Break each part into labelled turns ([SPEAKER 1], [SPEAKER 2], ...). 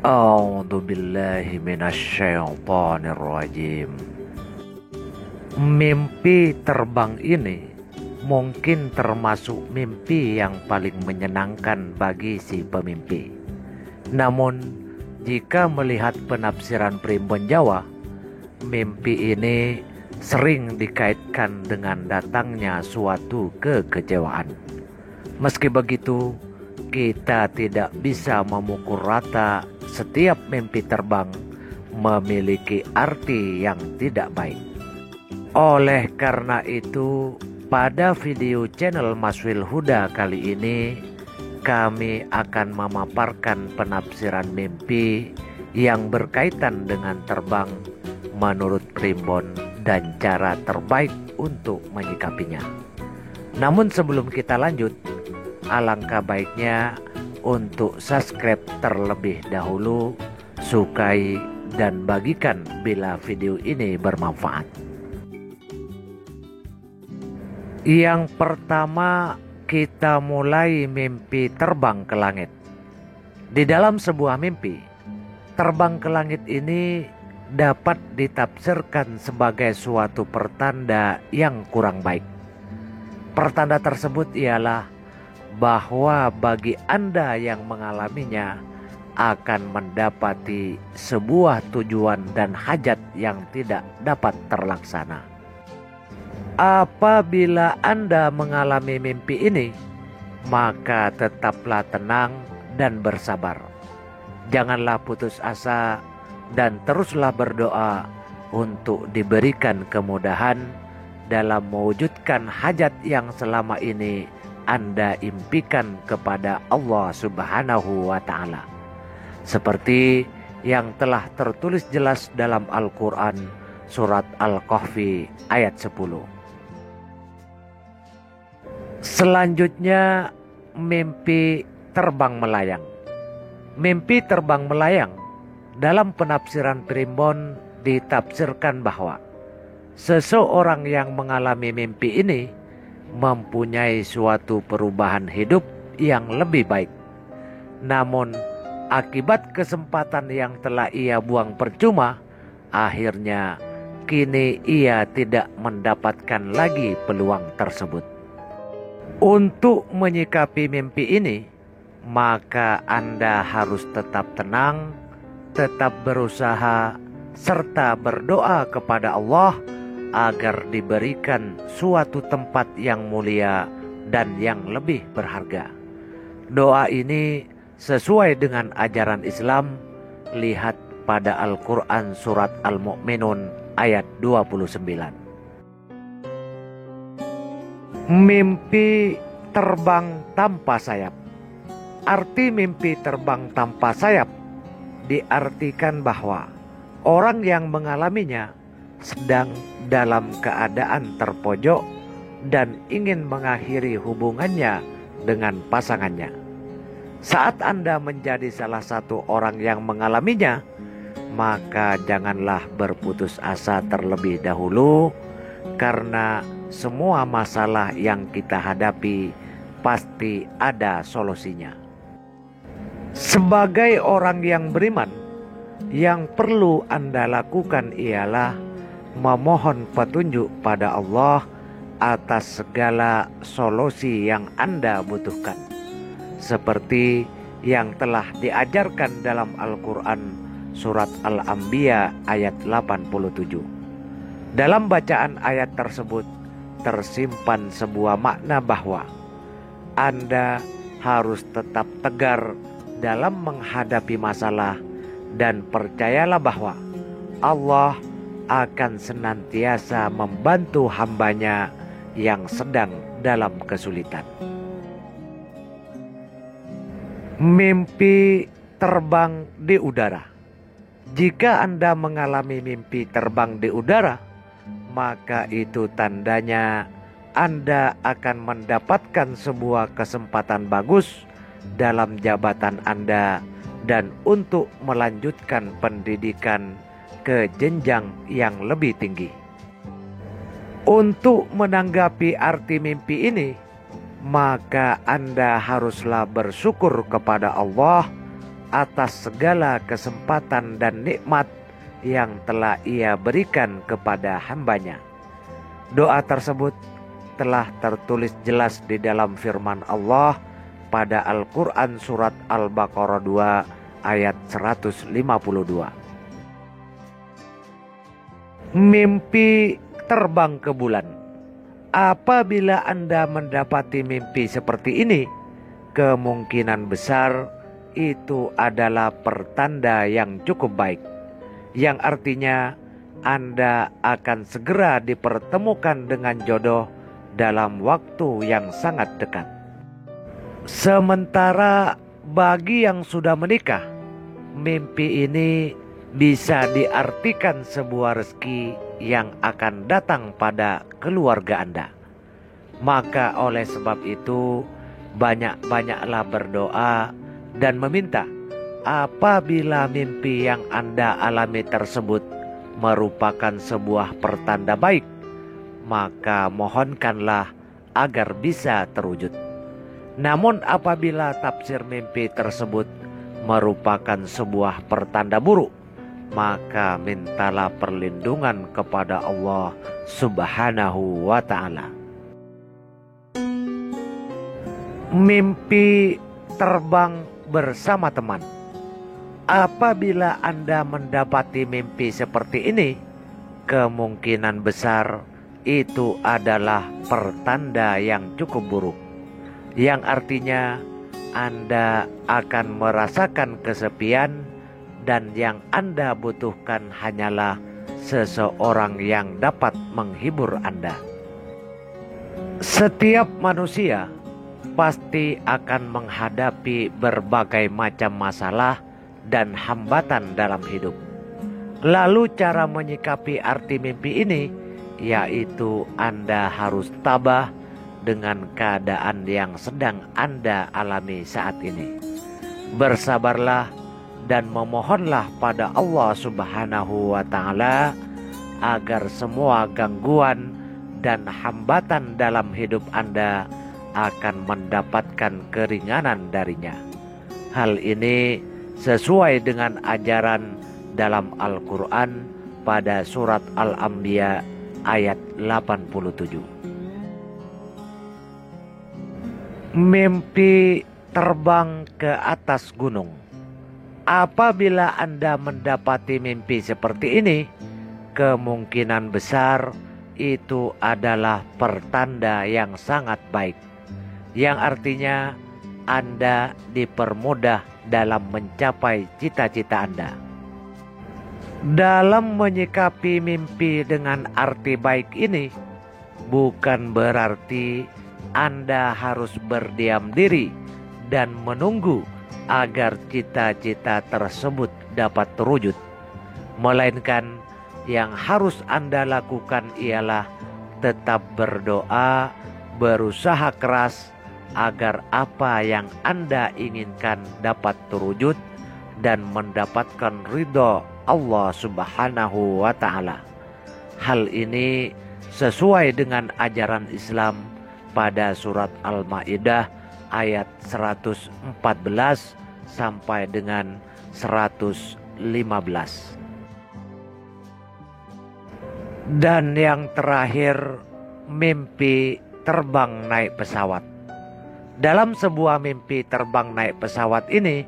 [SPEAKER 1] A'udzu billahi minasyaitonir rajim. Mimpi terbang ini mungkin termasuk mimpi yang paling menyenangkan bagi si pemimpi. Namun, jika melihat penafsiran primbon Jawa, mimpi ini sering dikaitkan dengan datangnya suatu kekecewaan. Meski begitu, kita tidak bisa memukul rata setiap mimpi terbang memiliki arti yang tidak baik. Oleh karena itu, pada video channel Maswil Huda kali ini, kami akan memaparkan penafsiran mimpi yang berkaitan dengan terbang menurut primbon dan cara terbaik untuk menyikapinya. Namun sebelum kita lanjut, alangkah baiknya untuk subscribe terlebih dahulu, sukai dan bagikan bila video ini bermanfaat. Yang pertama, kita mulai mimpi terbang ke langit. Di dalam sebuah mimpi, terbang ke langit ini dapat ditafsirkan sebagai suatu pertanda yang kurang baik. Pertanda tersebut ialah bahwa bagi Anda yang mengalaminya akan mendapati sebuah tujuan dan hajat yang tidak dapat terlaksana. Apabila Anda mengalami mimpi ini, maka tetaplah tenang dan bersabar. Janganlah putus asa dan teruslah berdoa untuk diberikan kemudahan dalam mewujudkan hajat yang selama ini Anda impikan kepada Allah Subhanahu wa Ta'ala, seperti yang telah tertulis jelas dalam Al-Quran surat Al-Kahfi ayat 10. Selanjutnya, mimpi terbang melayang. Mimpi terbang melayang dalam penafsiran primbon ditafsirkan bahwa seseorang yang mengalami mimpi ini mempunyai suatu perubahan hidup yang lebih baik. Namun, akibat kesempatan yang telah ia buang percuma, akhirnya kini ia tidak mendapatkan lagi peluang tersebut. Untuk menyikapi mimpi ini, maka Anda harus tetap tenang, tetap berusaha, serta berdoa kepada Allah agar diberikan suatu tempat yang mulia dan yang lebih berharga. Doa ini sesuai dengan ajaran Islam. Lihat pada Al-Quran surat Al-Mu'minun ayat 29. Mimpi terbang tanpa sayap. Arti mimpi terbang tanpa sayap diartikan bahwa orang yang mengalaminya sedang dalam keadaan terpojok dan ingin mengakhiri hubungannya dengan pasangannya. Saat Anda menjadi salah satu orang yang mengalaminya, maka janganlah berputus asa terlebih dahulu, karena semua masalah yang kita hadapi pasti ada solusinya. Sebagai orang yang beriman, yang perlu Anda lakukan ialah memohon petunjuk pada Allah atas segala solusi yang Anda butuhkan, seperti yang telah diajarkan dalam Al-Quran surat Al-Anbiya ayat 87. Dalam bacaan ayat tersebut tersimpan sebuah makna bahwa Anda harus tetap tegar dalam menghadapi masalah dan percayalah bahwa Allah akan senantiasa membantu hambanya yang sedang dalam kesulitan. Mimpi terbang di udara. Jika Anda mengalami mimpi terbang di udara, maka itu tandanya Anda akan mendapatkan sebuah kesempatan bagus dalam jabatan Anda dan untuk melanjutkan pendidikan ke jenjang yang lebih tinggi. Untuk menanggapi arti mimpi ini, maka Anda haruslah bersyukur kepada Allah atas segala kesempatan dan nikmat yang telah Ia berikan kepada hambanya. Doa tersebut telah tertulis jelas di dalam firman Allah pada Al-Quran surat Al-Baqarah 2 ayat 152. Mimpi terbang ke bulan. Apabila Anda mendapati mimpi seperti ini, kemungkinan besar itu adalah pertanda yang cukup baik, yang artinya Anda akan segera dipertemukan dengan jodoh dalam waktu yang sangat dekat. Sementara bagi yang sudah menikah, mimpi ini bisa diartikan sebuah rezeki yang akan datang pada keluarga Anda. Maka oleh sebab itu, banyak-banyaklah berdoa dan meminta apabila mimpi yang Anda alami tersebut merupakan sebuah pertanda baik, maka mohonkanlah agar bisa terwujud. Namun apabila tafsir mimpi tersebut merupakan sebuah pertanda buruk, maka mintalah perlindungan kepada Allah Subhanahu wa ta'ala. Mimpi terbang bersama teman. Apabila Anda mendapati mimpi seperti ini, kemungkinan besar itu adalah pertanda yang cukup buruk, yang artinya Anda akan merasakan kesepian dan yang Anda butuhkan hanyalah seseorang yang dapat menghibur Anda. Setiap manusia pasti akan menghadapi berbagai macam masalah dan hambatan dalam hidup. Lalu cara menyikapi arti mimpi ini, yaitu Anda harus tabah dengan keadaan yang sedang Anda alami saat ini. Bersabarlah dan memohonlah pada Allah Subhanahu wa ta'ala agar semua gangguan dan hambatan dalam hidup Anda akan mendapatkan keringanan darinya. Hal ini sesuai dengan ajaran dalam Al-Quran pada surat Al-Anbiya ayat 87. Mimpi terbang ke atas gunung. Apabila Anda mendapati mimpi seperti ini, kemungkinan besar itu adalah pertanda yang sangat baik, yang artinya Anda dipermudah dalam mencapai cita-cita Anda. Dalam menyikapi mimpi dengan arti baik ini, bukan berarti Anda harus berdiam diri dan menunggu agar cita-cita tersebut dapat terwujud, melainkan yang harus Anda lakukan ialah tetap berdoa, berusaha keras agar apa yang Anda inginkan dapat terwujud dan mendapatkan ridho Allah Subhanahu wa ta'ala. Hal ini sesuai dengan ajaran Islam pada surat Al-Maidah ayat 114 sampai dengan 115. Dan yang terakhir, mimpi terbang naik pesawat. Dalam sebuah mimpi terbang naik pesawat ini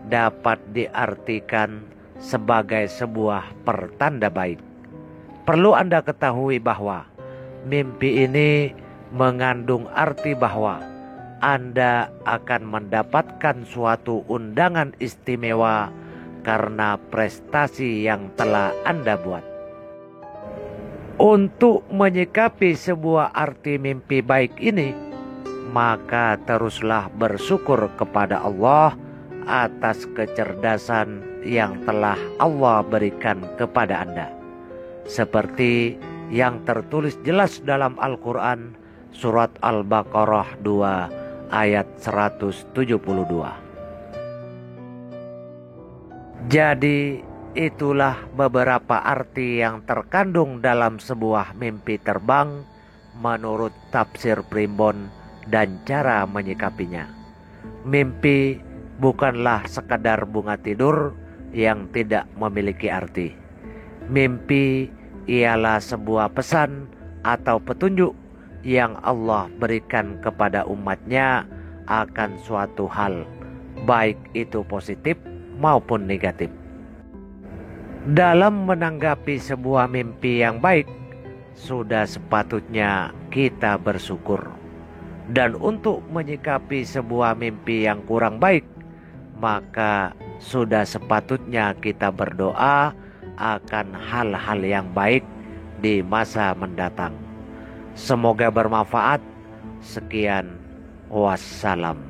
[SPEAKER 1] dapat diartikan sebagai sebuah pertanda baik. Perlu Anda ketahui bahwa mimpi ini mengandung arti bahwa Anda akan mendapatkan suatu undangan istimewa karena prestasi yang telah Anda buat. Untuk menyikapi sebuah arti mimpi baik ini, maka teruslah bersyukur kepada Allah atas kecerdasan yang telah Allah berikan kepada Anda, seperti yang tertulis jelas dalam Al-Quran surat Al-Baqarah 2 ayat 172. Jadi itulah beberapa arti yang terkandung dalam sebuah mimpi terbang menurut tafsir Primbon dan cara menyikapinya. Mimpi bukanlah sekadar bunga tidur yang tidak memiliki arti. Mimpi ialah sebuah pesan atau petunjuk yang Allah berikan kepada umatnya akan suatu hal, baik itu positif maupun negatif. Dalam menanggapi sebuah mimpi yang baik, sudah sepatutnya kita bersyukur. Dan untuk menyikapi sebuah mimpi yang kurang baik, maka sudah sepatutnya kita berdoa akan hal-hal yang baik di masa mendatang. Semoga bermanfaat. Sekian, wassalam.